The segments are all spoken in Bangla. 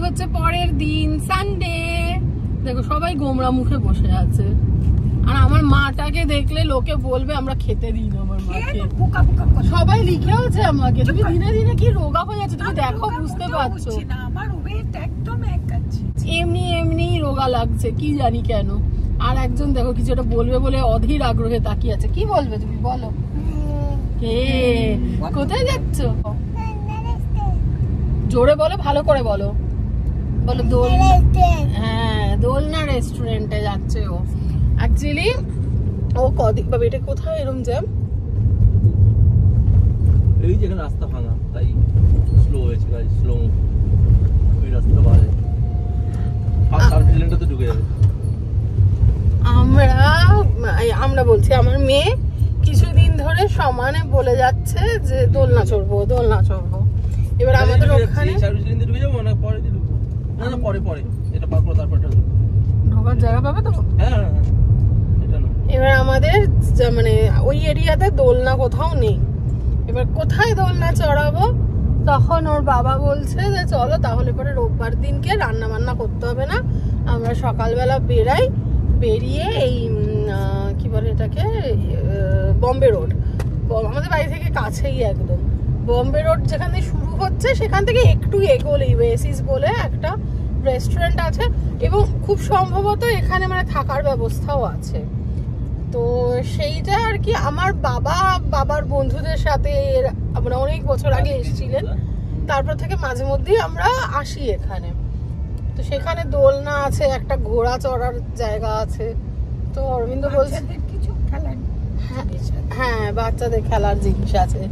হচ্ছে পরের দিন সানডে। দেখো সবাই গোমরা মুখে বসে আছে, আর আমার মাটাকে দেখলে লোকে বলবে আমরা খেতে দিই না আমার মাকে। সবাই লিখেওছে আমাকে, তুমি দিনে দিনে কি রোগা হয়ে যাচ্ছে, তুমি দেখো বুঝতে পারছো। এমনি এমনি রোগা লাগছে, কি জানি কেন। আর একজন দেখো কিছু একটা বলবে বলে অধীর আগ্রহে তাকিয়ে আছে। কি বলবে তুমি বলো? কোথায় যাচ্ছ? জোরে বলো, ভালো করে বলো। বলো দোলনা। হ্যাঁ, দোলনা রেস্টুরেন্টে যাচ্ছে ও। অ্যাকচুয়ালি ও কদিন বা এটা কোথায় এরকম জ্যাম, এই যেখানে রাস্তা ভাঙা তাই স্লো হয়েছে গাড়ি, স্লো ওই রাস্তা বাজে আর সার্ভিস লেনটা তো ঢুকে যাবে। আমরা বলছি আমার মেয়ে কিছুদিন ধরে সমানে বলে যাচ্ছে যে দোলনা চড়বো দোলনা চড়বো। এবার আমাদের ওখানে সার্ভিস লেন দিয়ে ঢুকে যাবো না পরে দিয়ে ঢুকবো? না না পরে পরে এটা পার করে তারপর ঢোকার জায়গা পাবে তো। হ্যাঁ এটা না। এবার আমাদের মানে ওই এরিয়াতে দোলনা কোথাও নেই। এবার কোথায় দোলনা চড়াবো, তখন ওর বাবা বলছে যে চলো তাহলে পরে রোববার দিনকে রান্না বান্না করতে হবে না, আমরা সকালবেলা বেরাই, বেরিয়ে এই কি বলে এটাকে বম্বে রোড, আমাদের বাড়ি থেকে কাছেই একদম বম্বে রোড যেখান থেকে শুরু হচ্ছে সেখান থেকে একটু এগোলেই ওয়েসিস বলে একটা রেস্টুরেন্ট আছে, এবং খুব সম্ভবত এখানে মানে থাকার ব্যবস্থাও আছে। তো সেইটা আর কি আমার বাবার বন্ধুদের সাথে আমরা অনেক বছর আগে এসেছিলেন, তারপর থেকে মাঝে মধ্যেই আমরা আসি এখানে। তো সেখানে দোলনা আছে, একটা ঘোড়া চড়ার জায়গা আছে। তো অরবিন্দ বলছে কিছু খেলার, হ্যাঁ বাচ্চাদের খেলার জিনিস আছে।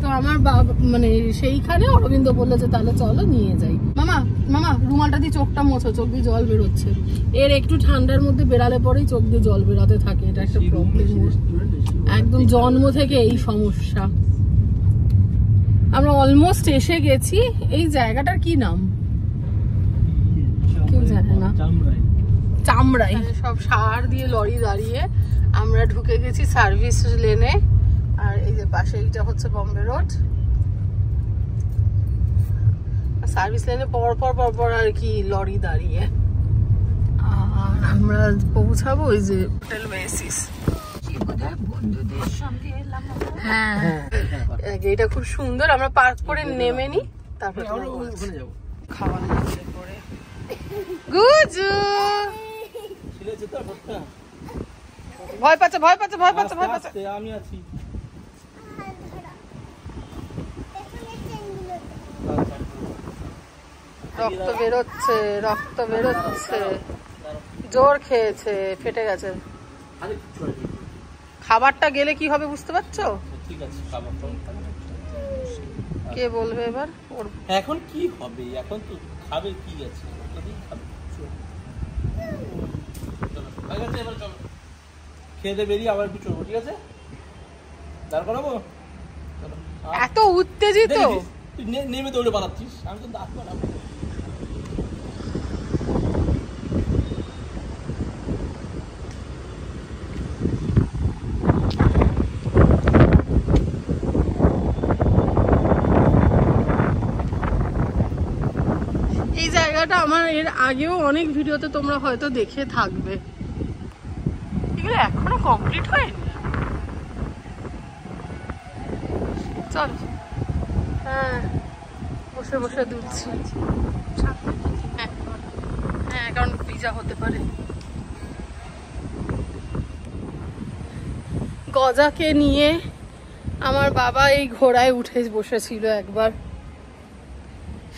তো আমার বাবা মানে সেইখানে অরবিন্দ বললো যে তাহলে চলো নিয়ে যাই। মামা মামা রুমালটা দিয়ে চোখটা মোছো, চোখ দিয়ে জল বেরোচ্ছে। এর একটু ঠান্ডার মধ্যে বেরালে পরেই চোখ দিয়ে জল বেরাতে থাকে, এটা একটা প্রবলেম, একদম জন্ম থেকে এই সমস্যা। আমরা অলমোস্ট এসে গেছি। এই জায়গাটার কি নাম কেউ জানে না, চামড়াই। সব সার দিয়ে লরি দাঁড়িয়ে, আমরা ঢুকে গেছি সার্ভিস লেনে। আর এই যে পাশে এইটা হচ্ছে বম্বে রোড, সার্ভিস লেনে পর আর কি লরি দাঁড়িয়ে। আর আমরা পৌঁছাবো ওই যে হোটেল ওয়েসিস। হ্যাঁ এটা খুব সুন্দর, আমরা পার্ক করে নেমে নি তারপর খাওয়া করে। গুজু ভয় পাচ্ছে ভয় পাচ্ছে ভয় পাচ্ছে ভয় পাচ্ছে, আমি আছি। রক্ত বেরোচ্ছে রক্ত বেরোচ্ছে, জোর খেয়েছে, ফেটে গেছে। খাবারটা গেলে কি হবে বুঝতে পারছো? ঠিক আছে খাবারটা কে বলবে এবার? এখন কি হবে, এখন তো খাবে কি আছে, এবার চলো খেয়ে দিয়ে বেরিয়ে আবার একটু চলবো, ঠিক আছে? দাঁড় করাবো? এত উত্তেজিত তুই নেমে দৌড়ে পালাচ্ছিস, আমি তো দাঁড় করাবো। এই জায়গাটা আমার এর আগেও অনেক ভিডিওতে তোমরা হয়তো দেখে থাকবে, এগুলো এখনো কমপ্লিট হয়নি। চল হ্যাঁ বসে বসে দুধছি, হ্যাঁ কারণ পিজা হতে পারে। গজাকে নিয়ে আমার বাবা এই ঘোড়ায় উঠে বসেছিল একবার,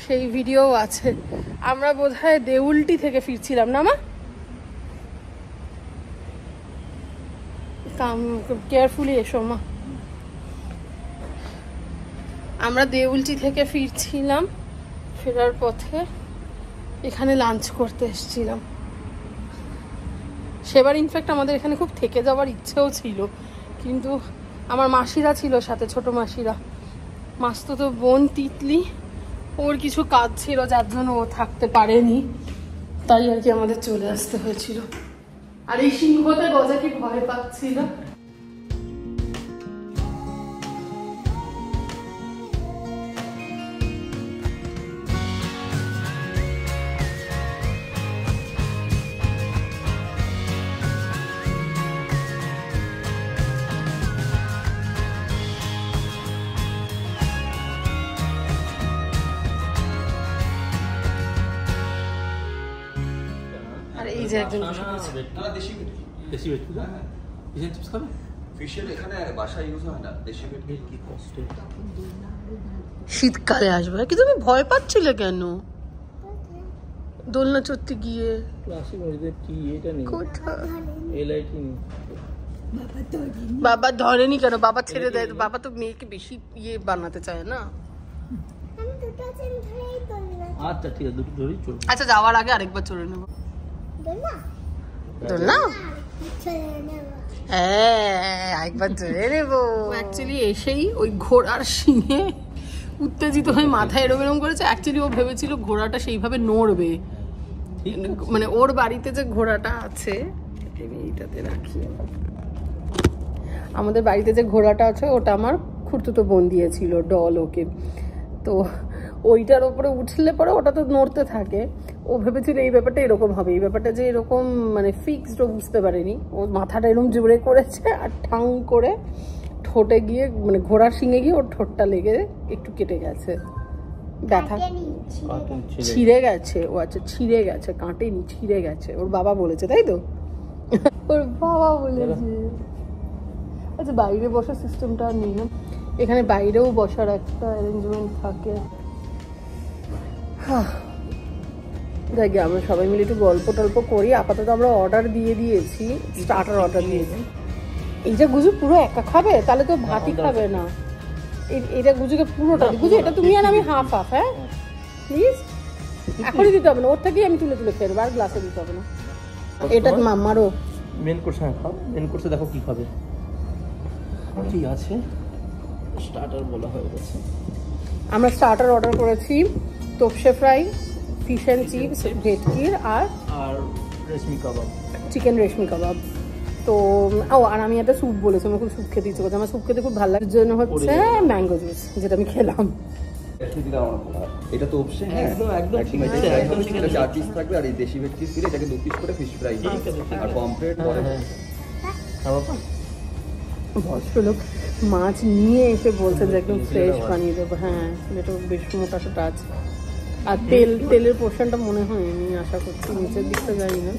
সেই ভিডিও আছে। আমরা বোধহয় দেউলটি থেকে ফিরছিলাম না মা, কেয়ারফুলি এসো মা। আমরা দেউলটি থেকে ফিরছিলাম, ফেরার পথে এখানে লাঞ্চ করতে এসেছিলাম। সেবার ইনফ্যাক্ট আমাদের এখানে খুব থেকে যাওয়ার ইচ্ছেও ছিল, কিন্তু আমার মাসিরা ছিল সাথে, ছোট মাসিরা, মাসতুতো বোন তিতলি, ওর কিছু কাজ ছিল যার জন্য ও থাকতে পারেনি, তাই আর কি আমাদের চলে আসতে হয়েছিল। আর এই সিংহতে গজা কি ভয় পাচ্ছিল। যে একজন বসে আছে। দেশি ভেটকি না ফিশ চিপস খাবে ফিশের এখানে বাসায় ইউজ হয় না দেশি ভেটকি কি কষ্ট শীতকালে আসবে কিন্তু তুমি ভয় পাচ্ছিলে কেন দোলনা চড়তে গিয়ে? ক্লাসে মরিদের কি এটা নেই কোথায় এলআইটি নেই বাবা ধরেনি কেন? বাবা ছেড়ে দেয়। বাবা তো মেয়েকে বেশি ইয়ে বানাতে চায় না। আচ্ছা ঠিক আছে দুটো ধরেই চলবে। আচ্ছা যাওয়ার আগে আরেকবার চড়ে নেবো। দোলনা হ্যাঁ একবার চড়ে নেবো। অ্যাকচুয়ালি এসেই ওই ঘোড়ার শিঙে উত্তেজিত হয়ে মাথায় এরম এরম করেছে। অ্যাকচুয়ালি ও ভেবেছিল ঘোড়াটা সেইভাবে নড়বে, মানে ওর বাড়িতে যে ঘোড়াটা আছে এইটাতে রাখি। আমাদের বাড়িতে যে ঘোড়াটা আছে ওটা আমার খুড়তুতো বোন দিয়েছিল ডল ওকে। তো ওইটার ওপরে উঠলে পরে ওটা তো নড়তে থাকে। ও ভেবেছিল এই ব্যাপারটা এরকম হবে, এই ব্যাপারটা যে এরকম মানে ফিক্সড ও বুঝতে পারেনি। ও মাথাটা এরকম জোরে করেছে আর ঠাং করে ঠোঁটে গিয়ে মানে ঘোড়ার শিঙে গিয়ে ওর ঠোঁটটা লেগে একটু কেটে গেছে, ব্যথা ছিঁড়ে গেছে। ও আচ্ছা ছিঁড়ে গেছে, কাটেনি ছিঁড়ে গেছে। ওর বাবা বলেছে তাই তো? ওর বাবা বলেছে। আচ্ছা বাইরে বসার সিস্টেমটা আর নেই না, এখানে বাইরেও বসার একটা অ্যারেঞ্জমেন্ট থাকে। দেখি আমরা সবাই মিলে একটু গল্প টল্প করি। আপাতত আমরা অর্ডার দিয়ে দিয়েছি, স্টার্টার অর্ডার দিয়েছি। এই যে গুজু পুরো একা খাবে তাহলে তো ভাতই খাবে না। এটা গুজুকে পুরোটা গুজু, এটা তুমি আর আমি হাফ হাফ। হ্যাঁ প্লিজ, এখনই দিতে হবে না, ওর থেকেই আমি তুলে তুলে খেয়ে নেবো, আর গ্লাসে দিতে হবে না। এটা মাম্মারও মেন কোর্স। হ্যাঁ খাও মেন কোর্সে দেখো কি খাবে, কি আছে স্টার্টার বলা হয়ে গেছে। আমরা স্টার্টার অর্ডার করেছি Topse fry, fish and chips, ভেটকির আর রেশমি কাবাব, চিকেন রেশমি কাবাব। তো ও আর আমি একটা স্যুপ বলেছি, আমার খুব স্যুপ খেতে ইচ্ছে করছে। আমার স্যুপ খেতে খুব ভালো লাগে, জন্য হচ্ছে ম্যাঙ্গো জুস যেটা আমি খেলাম। এটা তো অবশ্যই একদম একদম ঠিক আছে, একদম ঠিক আছে। 4 পিস থাকবে আর এই দেশি ভেটকি দিলে এটাকে 2 পিস করে ফিশ ফ্রাই আর পমফ্রেট পরে। ভদ্রলোক মাছ নিয়ে এসে বলছে যে একদম ফ্রেশ বানিয়ে দেবো। হ্যাঁ এটা বেশ মোটা সোটা আছে। আর তেলের পোর্শনটা মনে হয় আমি আশা করছি, নিচের দিকটা জানি না।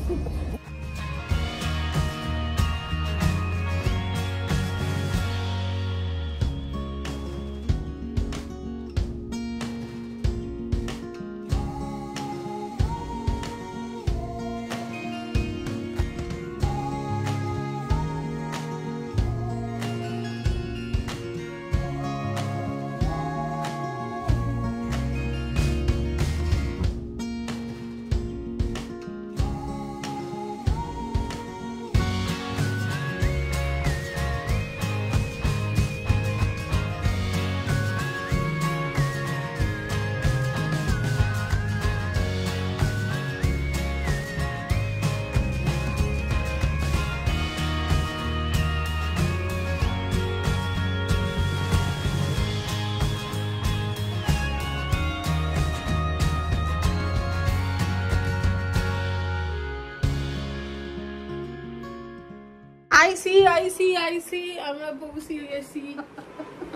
আইসি আমরা পৌঁছে গেছি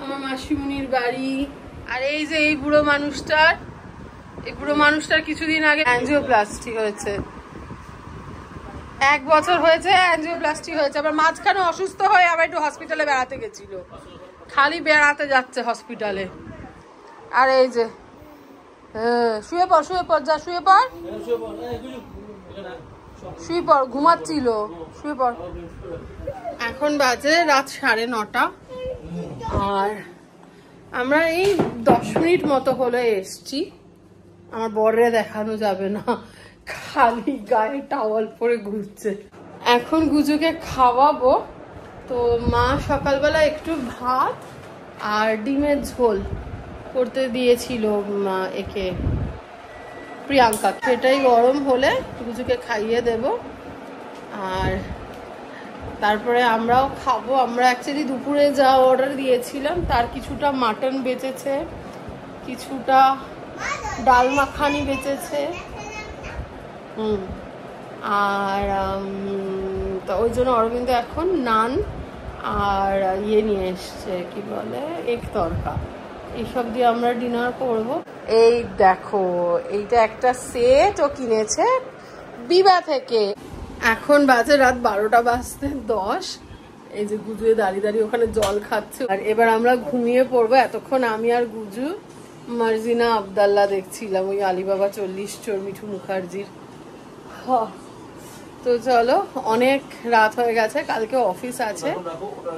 আমার মাসিমুনির বাড়ি। আর এই যে এই বুড়ো মানুষটার কিছুদিন আগে অ্যাঞ্জিওপ্লাস্টি হয়েছে। 1 বছর হয়েছে অ্যাঞ্জিওপ্লাস্টি হয়েছে। আবার মাঝখানে অসুস্থ হয়ে আবার একটু হসপিটালে বেড়াতে গেছিল, খালি বেড়াতে যাচ্ছে হসপিটালে। আর এই যে শুয়ে পড় যা শুয়ে পড় ঘুমাচ্ছিল, শুয়ে পড়। এখন বাজে রাত 9:30 আর আমরা এই 10 মিনিট মতো হলে এসছি। আমার বরে দেখানো যাবে না, খালি গায়ে টাওয়াল পরে ঘুরছে। এখন গুজুকে খাওয়াবো। তো মা সকালবেলা একটু ভাত আর ডিমের ঝোল করতে দিয়েছিল একে প্রিয়াঙ্কা, সেটাই গরম হলে গুজুকে খাইয়ে দেব। আর তারপরে আমরাও খাবো। আমরা অ্যাকচুয়ালি দুপুরে যা অর্ডার দিয়েছিলাম তার কিছুটা মাটন বেঁচেছে, কিছুটা ডাল মাখানি বেঁচেছে। আর তো ওই জন্য অরবিন্দ এখন নান আর ইয়ে নিয়ে এসছে, কি বলে এগ তরকা, এইসব দিয়ে আমরা ডিনার করব। এই দেখো এইটা একটা সেট ও কিনেছে বিবা থেকে। এখন বাজে রাত 12টা বাজতে 10। এই যে গুজুয়ে দাঁড়িয়ে দাঁড়িয়ে ওখানে জল খাচ্ছে। আর এবার আমরা ঘুমিয়ে পড়বো। এতক্ষণ আমি আর গুজু মার্জিনা আবদাল্লা দেখছিলাম, ওই আলিবাবা 40 চোর মিঠু মুখার্জির। তো চলো, অনেক রাত হয়ে গেছে, কালকে অফিস আছে।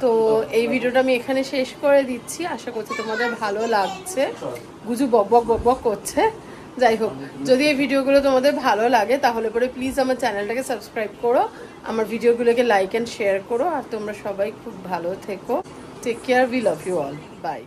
তো এই ভিডিওটা আমি এখানে শেষ করে দিচ্ছি। আশা করছি তোমাদের ভালো লাগছে। গুজু বক বক বক বক করছে। যাই হোক, যদি এই ভিডিওগুলো তোমাদের ভালো লাগে তাহলে পরে প্লিজ আমার চ্যানেলটাকে সাবস্ক্রাইব করো, আমার ভিডিওগুলোকে লাইক অ্যান্ড শেয়ার করো। আর তোমরা সবাই খুব ভালো থেকো। Take care, we love you all, by.